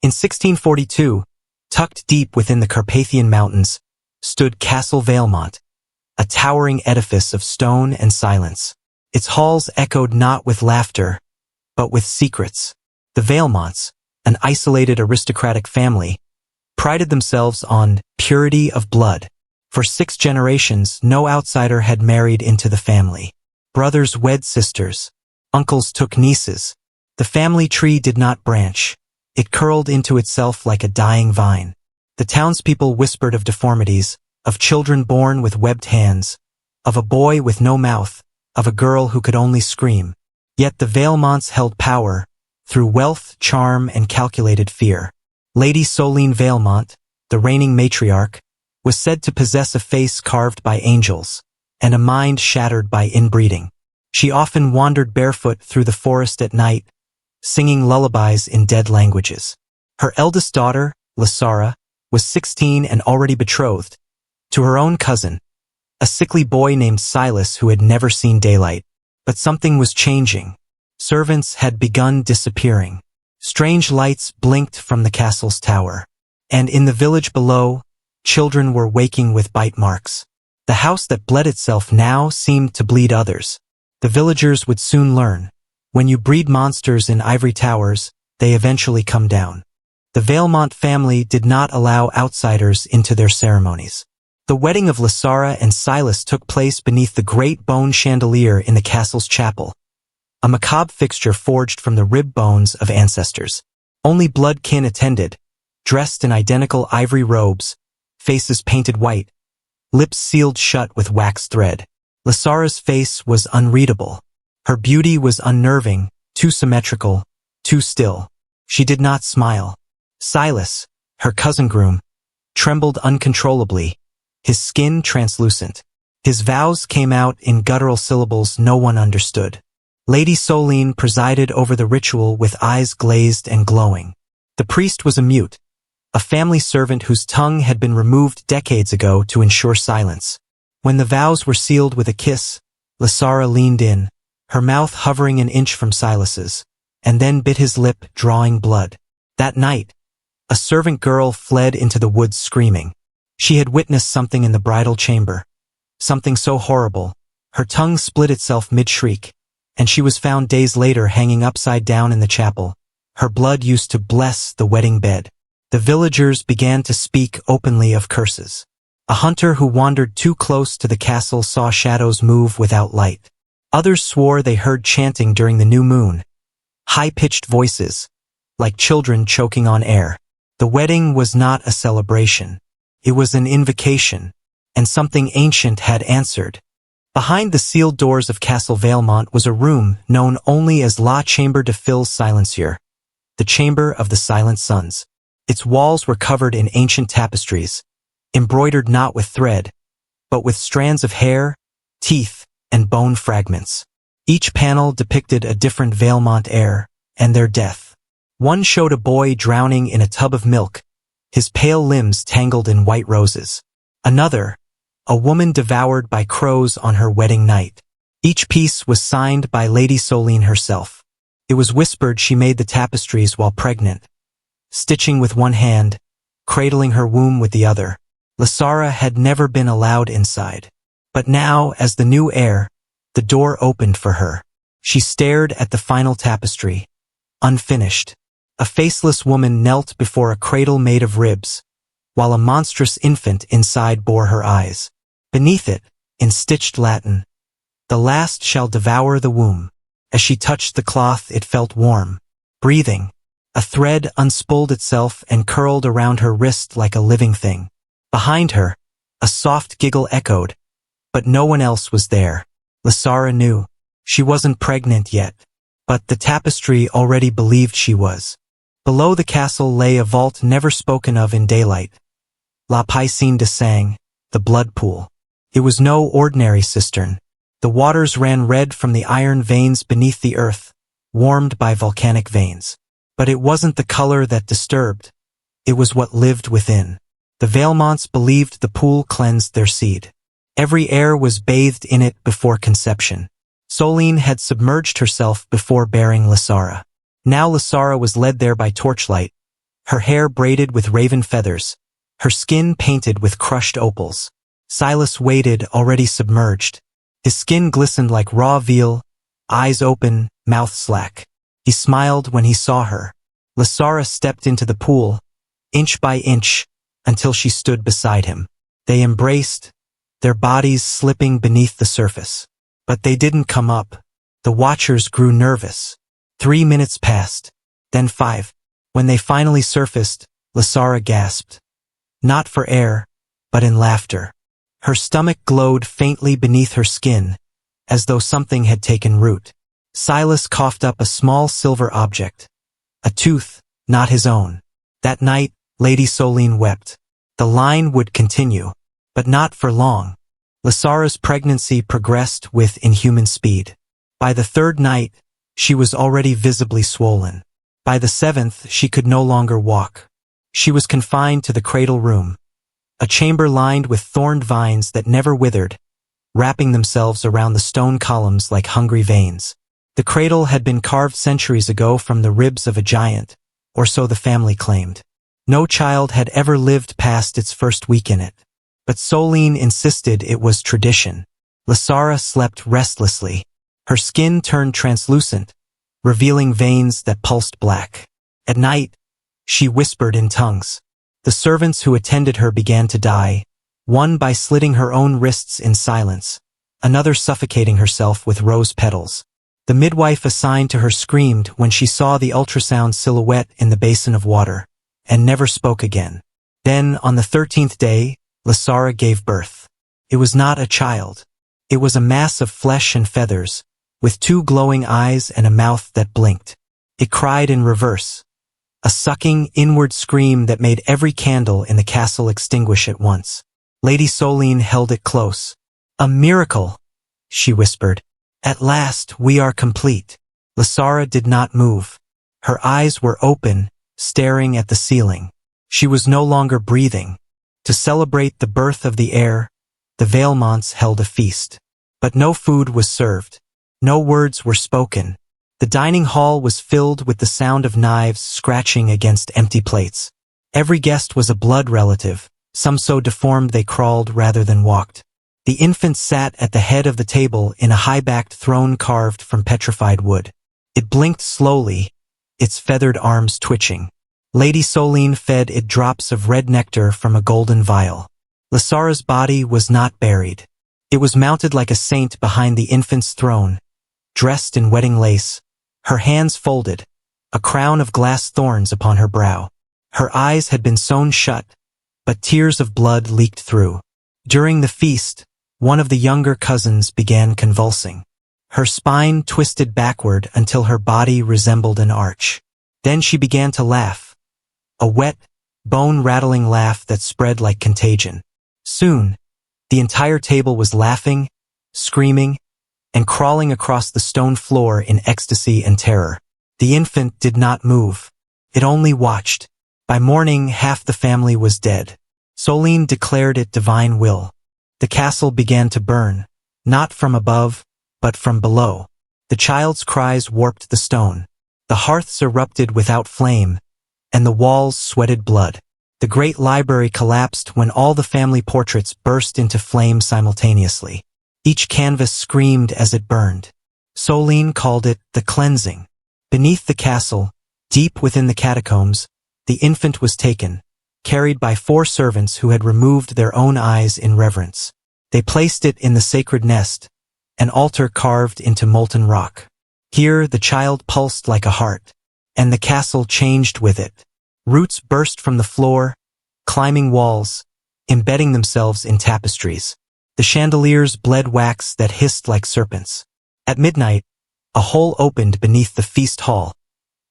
In 1642, tucked deep within the Carpathian Mountains, stood Castle Valemont, a towering edifice of stone and silence. Its halls echoed not with laughter, but with secrets. The Valemonts, an isolated aristocratic family, prided themselves on purity of blood. For 6 generations, no outsider had married into the family. Brothers wed sisters. Uncles took nieces. The family tree did not branch. It curled into itself like a dying vine. The townspeople whispered of deformities, of children born with webbed hands, of a boy with no mouth, of a girl who could only scream. Yet the Valemonts held power, through wealth, charm, and calculated fear. Lady Soline Valemont, the reigning matriarch, was said to possess a face carved by angels, and a mind shattered by inbreeding. She often wandered barefoot through the forest at night, singing lullabies in dead languages. Her eldest daughter, Lysara, was 16 and already betrothed to her own cousin, a sickly boy named Silas who had never seen daylight. But something was changing. Servants had begun disappearing. Strange lights blinked from the castle's tower. And in the village below, children were waking with bite marks. The house that bled itself now seemed to bleed others. The villagers would soon learn. When you breed monsters in ivory towers, they eventually come down. The Valemont family did not allow outsiders into their ceremonies. The wedding of Lysara and Silas took place beneath the great bone chandelier in the castle's chapel, a macabre fixture forged from the rib bones of ancestors. Only blood kin attended, dressed in identical ivory robes, faces painted white, lips sealed shut with wax thread. Lysara's face was unreadable. Her beauty was unnerving, too symmetrical, too still. She did not smile. Silas, her cousin groom, trembled uncontrollably, his skin translucent. His vows came out in guttural syllables no one understood. Lady Soline presided over the ritual with eyes glazed and glowing. The priest was a mute, a family servant whose tongue had been removed decades ago to ensure silence. When the vows were sealed with a kiss, Lysara leaned in, her mouth hovering an inch from Silas's, and then bit his lip, drawing blood. That night, a servant girl fled into the woods screaming. She had witnessed something in the bridal chamber, something so horrible, her tongue split itself mid-shriek, and she was found days later hanging upside down in the chapel. Her blood used to bless the wedding bed. The villagers began to speak openly of curses. A hunter who wandered too close to the castle saw shadows move without light. Others swore they heard chanting during the new moon, high-pitched voices, like children choking on air. The wedding was not a celebration. It was an invocation, and something ancient had answered. Behind the sealed doors of Castle Valemont was a room known only as La Chambre de Phil's Silencieux, the Chamber of the Silent Suns. Its walls were covered in ancient tapestries, embroidered not with thread, but with strands of hair, teeth, and bone fragments. Each panel depicted a different Valemont heir and their death. One showed a boy drowning in a tub of milk, his pale limbs tangled in white roses. Another, a woman devoured by crows on her wedding night. Each piece was signed by Lady Soline herself. It was whispered she made the tapestries while pregnant, stitching with one hand, cradling her womb with the other. Lysara had never been allowed inside. But now, as the new heir, the door opened for her. She stared at the final tapestry, unfinished. A faceless woman knelt before a cradle made of ribs, while a monstrous infant inside bore her eyes. Beneath it, in stitched Latin, "The last shall devour the womb." As she touched the cloth, it felt warm, breathing. A thread unspooled itself and curled around her wrist like a living thing. Behind her, a soft giggle echoed, but no one else was there. Lysara knew. She wasn't pregnant yet, but the tapestry already believed she was. Below the castle lay a vault never spoken of in daylight. La Piscine de Sang, the blood pool. It was no ordinary cistern. The waters ran red from the iron veins beneath the earth, warmed by volcanic veins. But it wasn't the color that disturbed. It was what lived within. The Valemonts believed the pool cleansed their seed. Every heir was bathed in it before conception. Soline had submerged herself before bearing Lysara. Now Lysara was led there by torchlight, her hair braided with raven feathers, her skin painted with crushed opals. Silas waited, already submerged. His skin glistened like raw veal, eyes open, mouth slack. He smiled when he saw her. Lysara stepped into the pool, inch by inch, until she stood beside him. They embraced, their bodies slipping beneath the surface. But they didn't come up. The watchers grew nervous. 3 minutes passed, then 5. When they finally surfaced, Lysara gasped. Not for air, but in laughter. Her stomach glowed faintly beneath her skin, as though something had taken root. Silas coughed up a small silver object. A tooth, not his own. That night, Lady Soline wept. The line would continue, but not for long. Lysara's pregnancy progressed with inhuman speed. By the 3rd night, she was already visibly swollen. By the 7th, she could no longer walk. She was confined to the cradle room, a chamber lined with thorned vines that never withered, wrapping themselves around the stone columns like hungry veins. The cradle had been carved centuries ago from the ribs of a giant, or so the family claimed. No child had ever lived past its first week in it. But Soline insisted it was tradition. Lysara slept restlessly. Her skin turned translucent, revealing veins that pulsed black. At night, she whispered in tongues. The servants who attended her began to die, one by slitting her own wrists in silence, another suffocating herself with rose petals. The midwife assigned to her screamed when she saw the ultrasound silhouette in the basin of water, and never spoke again. Then, on the 13th day, Lysara gave birth. It was not a child. It was a mass of flesh and feathers, with 2 glowing eyes and a mouth that blinked. It cried in reverse, a sucking, inward scream that made every candle in the castle extinguish at once. Lady Soline held it close. "A miracle," she whispered. "At last, we are complete." Lysara did not move. Her eyes were open, staring at the ceiling. She was no longer breathing. To celebrate the birth of the heir, the Valemonts held a feast. But no food was served. No words were spoken. The dining hall was filled with the sound of knives scratching against empty plates. Every guest was a blood relative, some so deformed they crawled rather than walked. The infant sat at the head of the table in a high-backed throne carved from petrified wood. It blinked slowly, its feathered arms twitching. Lady Soline fed it drops of red nectar from a golden vial. Lysara's body was not buried. It was mounted like a saint behind the infant's throne, dressed in wedding lace, her hands folded, a crown of glass thorns upon her brow. Her eyes had been sewn shut, but tears of blood leaked through. During the feast, one of the younger cousins began convulsing. Her spine twisted backward until her body resembled an arch. Then she began to laugh, a wet, bone-rattling laugh that spread like contagion. Soon, the entire table was laughing, screaming, and crawling across the stone floor in ecstasy and terror. The infant did not move. It only watched. By morning, half the family was dead. Soline declared it divine will. The castle began to burn, not from above, but from below. The child's cries warped the stone. The hearths erupted without flame, and the walls sweated blood. The great library collapsed when all the family portraits burst into flame simultaneously. Each canvas screamed as it burned. Soline called it the cleansing. Beneath the castle, deep within the catacombs, the infant was taken, carried by 4 servants who had removed their own eyes in reverence. They placed it in the sacred nest, an altar carved into molten rock. Here the child pulsed like a heart, and the castle changed with it. Roots burst from the floor, climbing walls, embedding themselves in tapestries. The chandeliers bled wax that hissed like serpents. At midnight, a hole opened beneath the feast hall,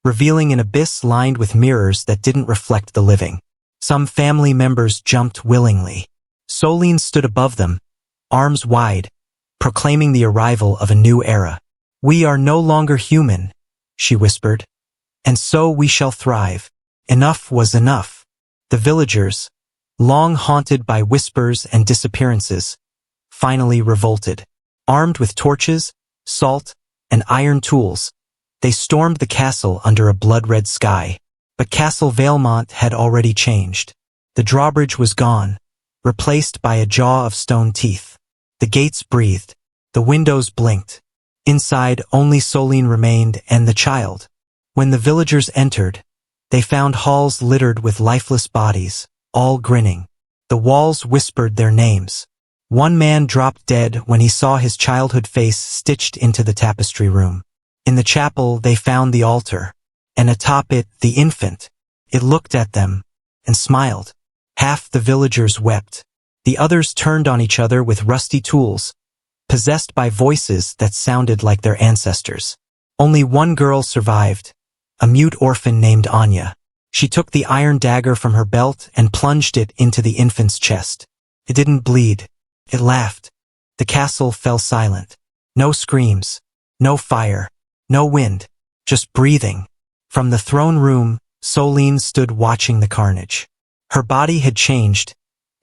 revealing an abyss lined with mirrors that didn't reflect the living. Some family members jumped willingly. Soline stood above them, arms wide, proclaiming the arrival of a new era. "We are no longer human," she whispered, "and so we shall thrive." Enough was enough. The villagers, long haunted by whispers and disappearances, finally revolted. Armed with torches, salt, and iron tools, they stormed the castle under a blood-red sky. But Castle Valemont had already changed. The drawbridge was gone, replaced by a jaw of stone teeth. The gates breathed. The windows blinked. Inside, only Solene remained and the child. When the villagers entered, they found halls littered with lifeless bodies, all grinning. The walls whispered their names. One man dropped dead when he saw his childhood face stitched into the tapestry room. In the chapel they found the altar, and atop it the infant. It looked at them and smiled. Half the villagers wept. The others turned on each other with rusty tools, possessed by voices that sounded like their ancestors. Only one girl survived, a mute orphan named Anya. She took the iron dagger from her belt and plunged it into the infant's chest. It didn't bleed. It laughed. The castle fell silent. No screams, no fire, no wind, just breathing. From the throne room, Solene stood watching the carnage. Her body had changed.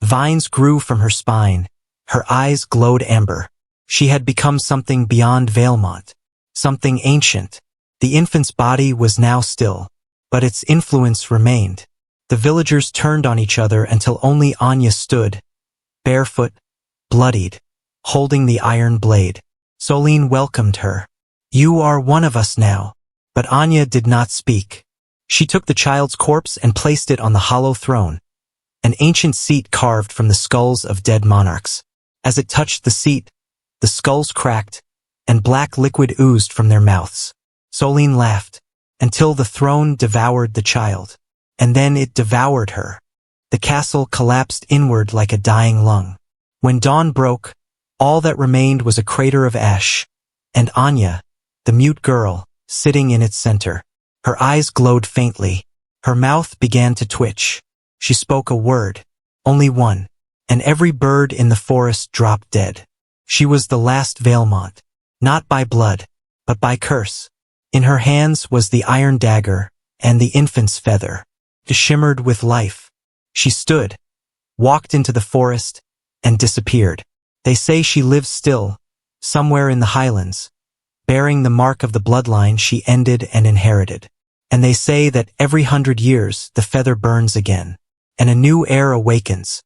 Vines grew from her spine. Her eyes glowed amber. She had become something beyond Valemont, something ancient. The infant's body was now still, but its influence remained. The villagers turned on each other until only Anya stood, barefoot, bloodied, holding the iron blade. Solene welcomed her. "You are one of us now." But Anya did not speak. She took the child's corpse and placed it on the hollow throne, an ancient seat carved from the skulls of dead monarchs. As it touched the seat, the skulls cracked, and black liquid oozed from their mouths. Solene laughed, until the throne devoured the child. And then it devoured her. The castle collapsed inward like a dying lung. When dawn broke, all that remained was a crater of ash, and Anya, the mute girl, sitting in its center. Her eyes glowed faintly. Her mouth began to twitch. She spoke a word, only one, and every bird in the forest dropped dead. She was the last Valemont, not by blood, but by curse. In her hands was the iron dagger and the infant's feather. It shimmered with life. She stood, walked into the forest, and disappeared. They say she lives still, somewhere in the highlands, bearing the mark of the bloodline she ended and inherited. And they say that every 100 years the feather burns again, and a new heir awakens,